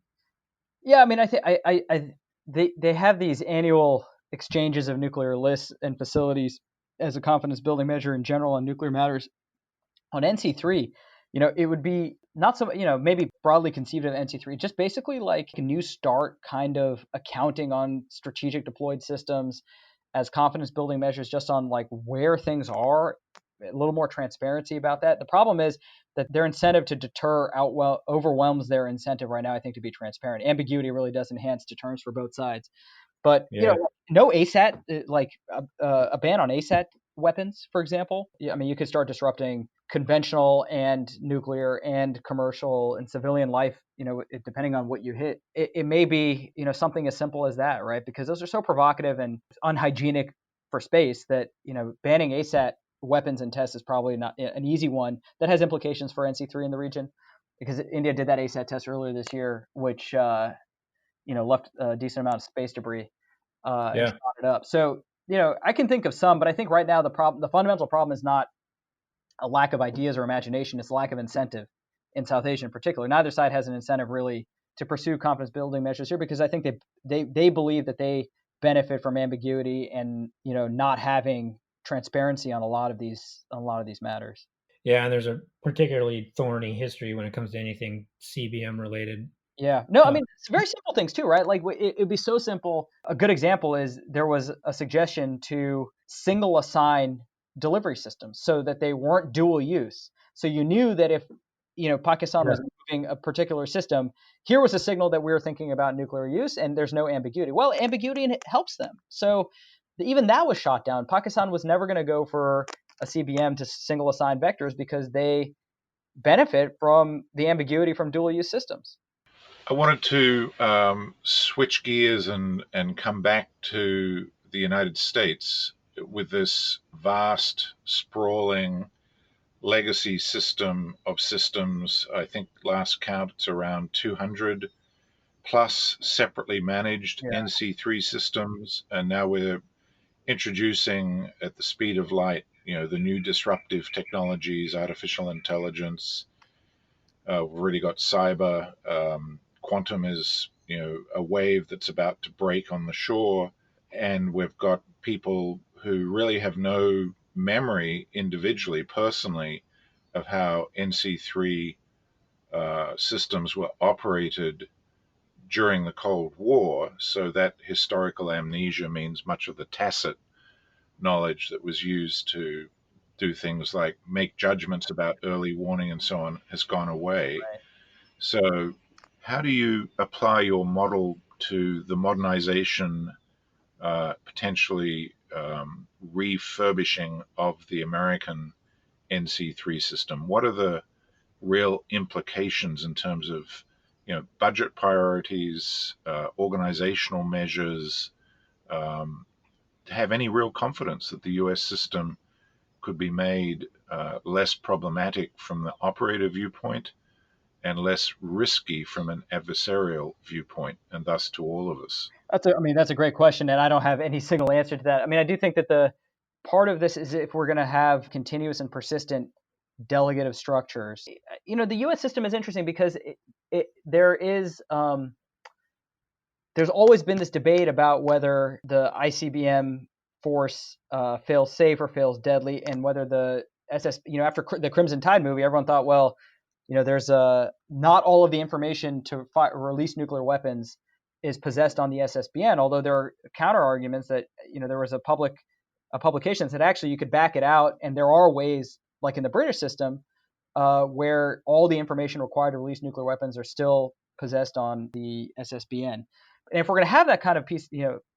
S2: Yeah, I mean, I think they have these annual exchanges of nuclear lists and facilities as a confidence building measure in general on nuclear matters. On NC3, it would be not so, maybe broadly conceived of NC3, just basically like a new start kind of accounting on strategic deployed systems as confidence building measures just on like where things are a little more transparency about that. The problem is that their incentive to deter overwhelms their incentive right now, I think, to be transparent. Ambiguity really does enhance deterrence for both sides. But
S1: Yeah.
S2: no ASAT, like a ban on ASAT weapons, for example. I mean, you could start disrupting conventional and nuclear and commercial and civilian life, depending on what you hit. It may be, something as simple as that, right? Because those are so provocative and unhygienic for space that, banning ASAT weapons and tests is probably not an easy one. That has implications for NC3 in the region, because India did that ASAT test earlier this year, which left a decent amount of space debris and shot it up. So, I can think of some, but I think right now the fundamental problem is not a lack of ideas or imagination. It's a lack of incentive in South Asia in particular. Neither side has an incentive really to pursue confidence building measures here, because I think they believe that they benefit from ambiguity and, not having transparency on a lot of these matters.
S1: Yeah, and there's a particularly thorny history when it comes to anything CBM related.
S2: Yeah. No, I mean, it's very simple things too, right? Like it'd be so simple. A good example is there was a suggestion to single assign delivery systems so that they weren't dual use. So you knew that if, Pakistan was moving a particular system, here was a signal that we were thinking about nuclear use and there's no ambiguity. Well, ambiguity helps them. So even that was shot down. Pakistan was never going to go for a CBM to single assign vectors because they benefit from the ambiguity from dual use systems.
S3: I wanted to switch gears and come back to the United States with this vast, sprawling legacy system of systems. I think last count it's around 200 plus separately managed NC3 systems, and now we're introducing at the speed of light, the new disruptive technologies, artificial intelligence. We've already got cyber. Quantum is, a wave that's about to break on the shore, and we've got people who really have no memory individually, personally, of how NC3 systems were operated during the Cold War. So that historical amnesia means much of the tacit knowledge that was used to do things like make judgments about early warning and so on has gone away.
S2: Right.
S3: So how do you apply your model to the modernization, potentially refurbishing of the American NC3 system? What are the real implications in terms of, budget priorities, organizational measures, to have any real confidence that the US system could be made less problematic from the operator viewpoint and less risky from an adversarial viewpoint, and thus to all of us?
S2: That's a great question, and I don't have any single answer to that. I mean, I do think that the part of this is if we're going to have continuous and persistent delegative structures. The U.S. system is interesting because there's always been this debate about whether the ICBM force fails safe or fails deadly, and whether the after the Crimson Tide movie, everyone thought, well, there's not all of the information to release nuclear weapons is possessed on the SSBN, although there are counter arguments that, there was a publication that said actually you could back it out, and there are ways, like in the British system, where all the information required to release nuclear weapons are still possessed on the SSBN. And if we're going to have that kind of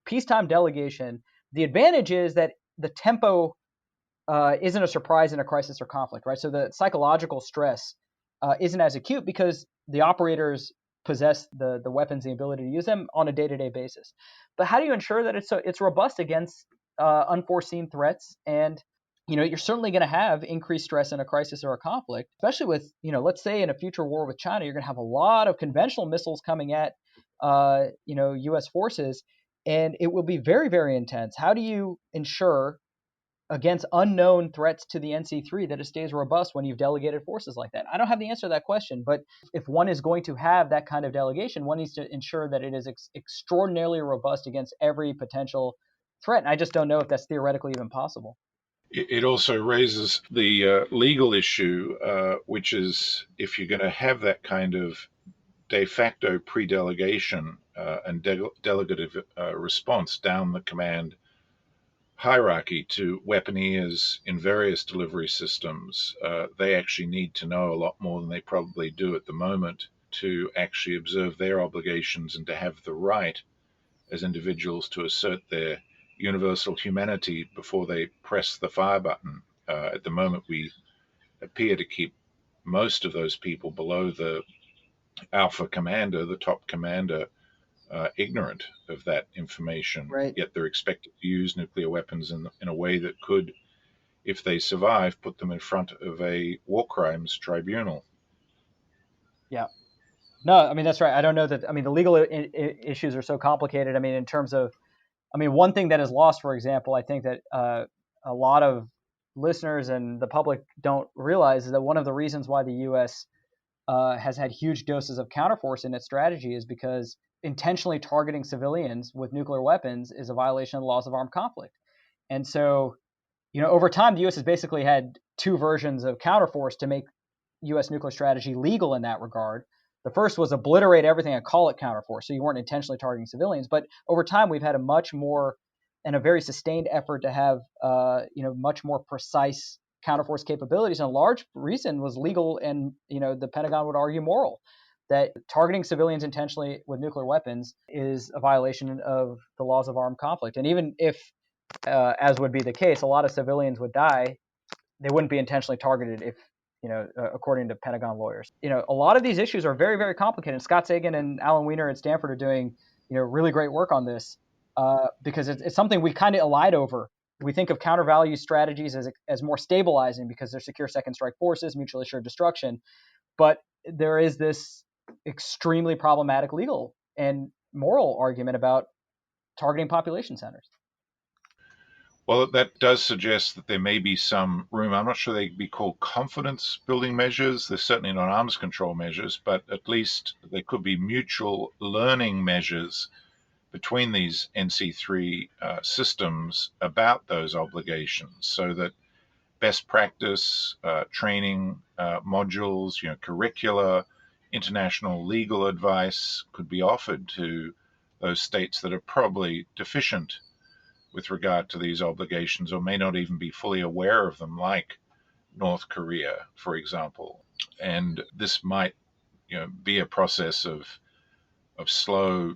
S2: peacetime delegation, the advantage is that the tempo isn't a surprise in a crisis or conflict, right? So the psychological stress isn't as acute because the operators possess the weapons, the ability to use them on a day-to-day basis. But how do you ensure that it's robust against unforeseen threats? And you're certainly going to have increased stress in a crisis or a conflict, especially with, let's say in a future war with China, you're going to have a lot of conventional missiles coming at, U.S. forces, and it will be very, very intense. How do you ensure against unknown threats to the NC3 that it stays robust when you've delegated forces like that? I don't have the answer to that question, but if one is going to have that kind of delegation, one needs to ensure that it is extraordinarily robust against every potential threat. And I just don't know if that's theoretically even possible.
S3: It also raises the legal issue, which is if you're going to have that kind of de facto pre-delegation and delegative response down the command hierarchy to weaponeers in various delivery systems. They actually need to know a lot more than they probably do at the moment to actually observe their obligations and to have the right as individuals to assert their universal humanity before they press the fire button. At the moment, we appear to keep most of those people below the alpha commander, the top commander, ignorant of that information,
S2: Right.
S3: yet they're expected to use nuclear weapons in a way that could, if they survive, put them in front of a war crimes tribunal.
S2: Yeah. No, I mean, that's right. I don't know that. I mean, the legal issues are so complicated. I mean, in terms of, I mean, one thing that is lost, for example, I think that a lot of listeners and the public don't realize is that one of the reasons why the U.S. Has had huge doses of counterforce in its strategy is because intentionally targeting civilians with nuclear weapons is a violation of the laws of armed conflict. And so, over time, the U.S. has basically had two versions of counterforce to make U.S. nuclear strategy legal in that regard. The first was obliterate everything and call it counterforce, so you weren't intentionally targeting civilians. But over time, we've had a much more and a very sustained effort to have, much more precise counterforce capabilities. And a large reason was legal, and the Pentagon would argue moral. That targeting civilians intentionally with nuclear weapons is a violation of the laws of armed conflict. And even if, as would be the case, a lot of civilians would die, they wouldn't be intentionally targeted if, according to Pentagon lawyers. A lot of these issues are very, very complicated. Scott Sagan and Alan Weiner at Stanford are doing, really great work on this because it's something we kind of elide over. We think of counter value strategies as more stabilizing because they're secure second strike forces, mutually assured destruction. But there is this extremely problematic legal and moral argument about targeting population centers.
S3: Well, that does suggest that there may be some room. I'm not sure they'd be called confidence building measures. They're certainly not arms control measures, but at least they could be mutual learning measures between these NC3 systems about those obligations, so that best practice training modules, curricula, international legal advice could be offered to those states that are probably deficient with regard to these obligations or may not even be fully aware of them, like North Korea, for example. And this might be a process of slow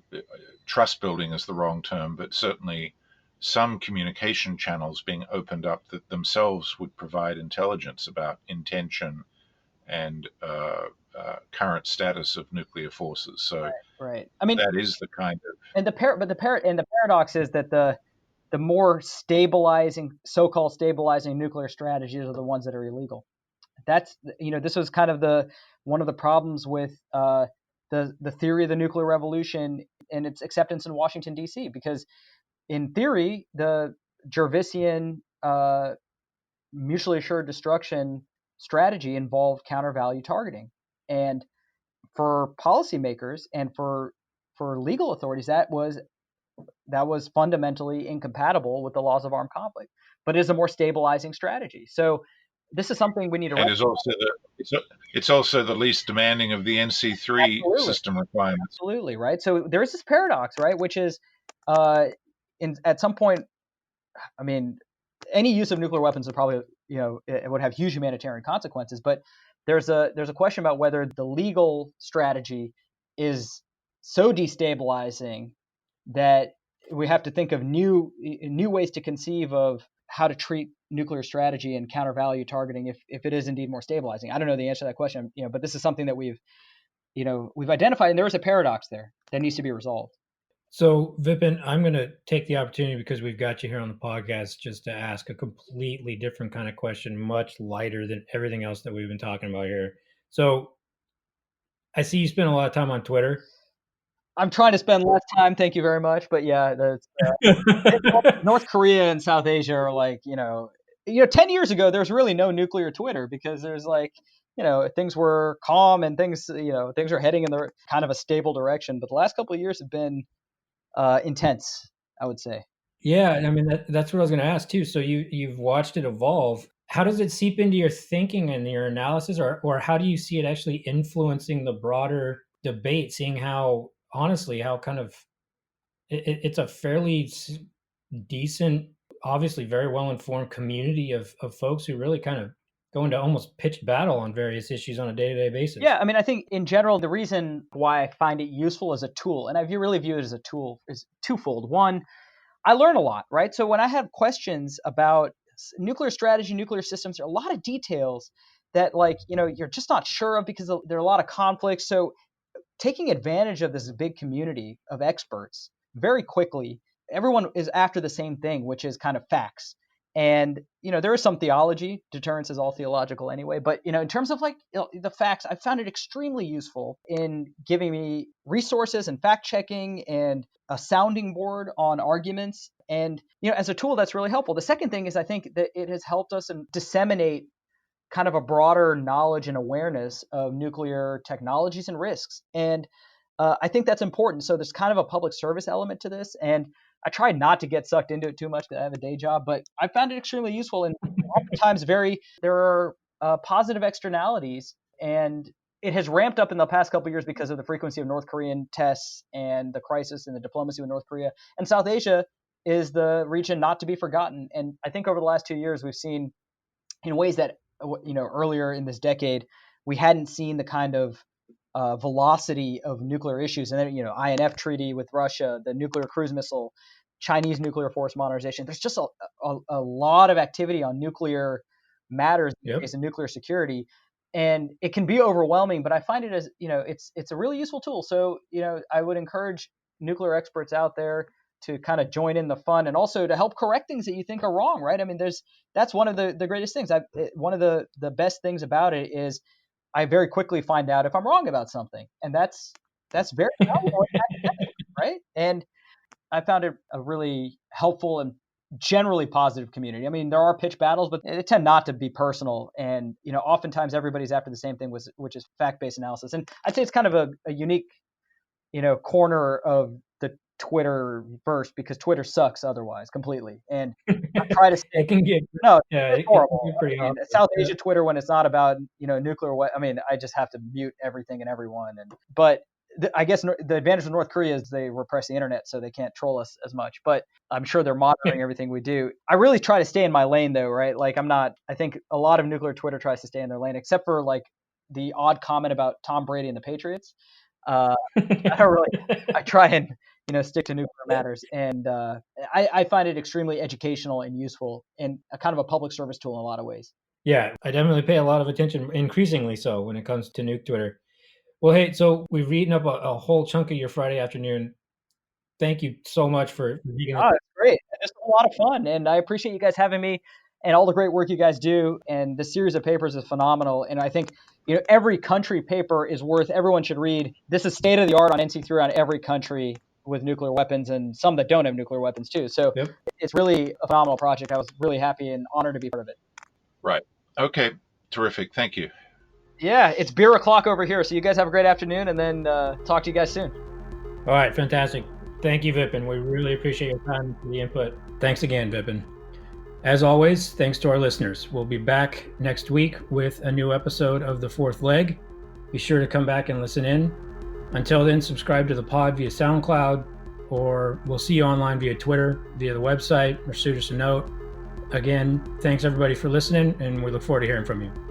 S3: trust building is the wrong term, but certainly some communication channels being opened up that themselves would provide intelligence about intention and current status of nuclear forces. So
S2: right. I mean,
S3: that is the kind of
S2: and the paradox is that the more stabilizing, so-called stabilizing nuclear strategies are the ones that are illegal. That's, this was kind of one of the problems with the theory of the nuclear revolution and its acceptance in Washington, D.C., because in theory, the Jervisian mutually assured destruction strategy involved counter value targeting. And for policymakers and for legal authorities, that was fundamentally incompatible with the laws of armed conflict, but it is a more stabilizing strategy. So this is something we need to
S3: and it's also the least demanding of the NC3
S2: Absolutely.
S3: system requirements.
S2: Absolutely, right? So there's this paradox, right, which is at some point, I mean, any use of nuclear weapons would probably, it would have huge humanitarian consequences, but there's a question about whether the legal strategy is so destabilizing that we have to think of new ways to conceive of how to treat nuclear strategy and counter value targeting if it is indeed more stabilizing. I don't know the answer to that question, but this is something that we've identified, and there is a paradox there that needs to be resolved.
S1: So, Vipin, I'm going to take the opportunity because we've got you here on the podcast just to ask a completely different kind of question, much lighter than everything else that we've been talking about here. So, I see you spend a lot of time on Twitter.
S2: I'm trying to spend less time, thank you very much. But yeah, North Korea and South Asia are like, 10 years ago, there's really no nuclear Twitter because there's like, things were calm and things are heading in the kind of a stable direction. But the last couple of years have been intense, I would say.
S1: Yeah, I mean that's what I was going to ask too. So you've watched it evolve. How does it seep into your thinking and your analysis, or how do you see it actually influencing the broader debate? Seeing how honestly how kind of it's a fairly decent obviously very well-informed community of folks who really kind of go into almost pitched battle on various issues on a day-to-day basis.
S2: Yeah, I mean, I think in general, the reason why I find it useful as a tool, and I really view it as a tool, is twofold. One, I learn a lot, right? So when I have questions about nuclear strategy, nuclear systems, there are a lot of details that, like, you're just not sure of because there are a lot of conflicts. So taking advantage of this big community of experts very quickly, everyone is after the same thing, which is kind of facts. And, there is some theology. Deterrence is all theological anyway. But, in terms of the facts, I found it extremely useful in giving me resources and fact checking and a sounding board on arguments. And, as a tool, that's really helpful. The second thing is I think that it has helped us disseminate kind of a broader knowledge and awareness of nuclear technologies and risks. And I think that's important. So there's kind of a public service element to this. And I try not to get sucked into it too much because I have a day job, but I found it extremely useful. And oftentimes there are positive externalities. And it has ramped up in the past couple of years because of the frequency of North Korean tests and the crisis and the diplomacy with North Korea. And South Asia is the region not to be forgotten. And I think over the last 2 years, we've seen in ways that earlier in this decade, we hadn't seen the kind of velocity of nuclear issues. And then, INF treaty with Russia, the nuclear cruise missile, Chinese nuclear force modernization. There's just a lot of activity on nuclear matters and nuclear security. And it can be overwhelming, but I find it as, it's a really useful tool. So, I would encourage nuclear experts out there to kind of join in the fun and also to help correct things that you think are wrong, right? I mean, that's one of the greatest things. One of the best things about it is I very quickly find out if I'm wrong about something. And that's very valuable, right? And I found it a really helpful and generally positive community. I mean, there are pitch battles, but they tend not to be personal. And, oftentimes everybody's after the same thing, which is fact-based analysis. And I'd say it's kind of a unique, corner of the Twitter verse because Twitter sucks otherwise completely. And I try to stay.
S1: It can get
S2: it's horrible.
S1: It can get pretty awful.
S2: South Asia Twitter, when it's not about nuclear. I mean, I just have to mute everything and everyone. But I guess the advantage of North Korea is they repress the internet, so they can't troll us as much. But I'm sure they're monitoring everything we do. I really try to stay in my lane, though, right? Like I think a lot of nuclear Twitter tries to stay in their lane, except for like the odd comment about Tom Brady and the Patriots. I try and stick to nuclear matters, and I find it extremely educational and useful, and a kind of a public service tool in a lot of ways.
S1: Yeah, I definitely pay a lot of attention, increasingly so, when it comes to nuke Twitter. Well, hey, so we've eaten up a whole chunk of your Friday afternoon. Thank you so much for being
S2: on. It's great. It's a lot of fun, and I appreciate you guys having me and all the great work you guys do. And the series of papers is phenomenal. And I think every country paper is everyone should read. This is state of the art on NC3 on every country with nuclear weapons and some that don't have nuclear weapons too. So It's really a phenomenal project. I was really happy and honored to be part of it.
S3: Right. Okay. Terrific. Thank you.
S2: Yeah, it's beer o'clock over here. So you guys have a great afternoon, and then talk to you guys soon.
S1: All right. Fantastic. Thank you, Vipin. We really appreciate your time and the input. Thanks again, Vipin. As always, thanks to our listeners. We'll be back next week with a new episode of The Fourth Leg. Be sure to come back and listen in. Until then, subscribe to the pod via SoundCloud, or we'll see you online via Twitter, via the website, or shoot us a note. Again, thanks everybody for listening, and we look forward to hearing from you.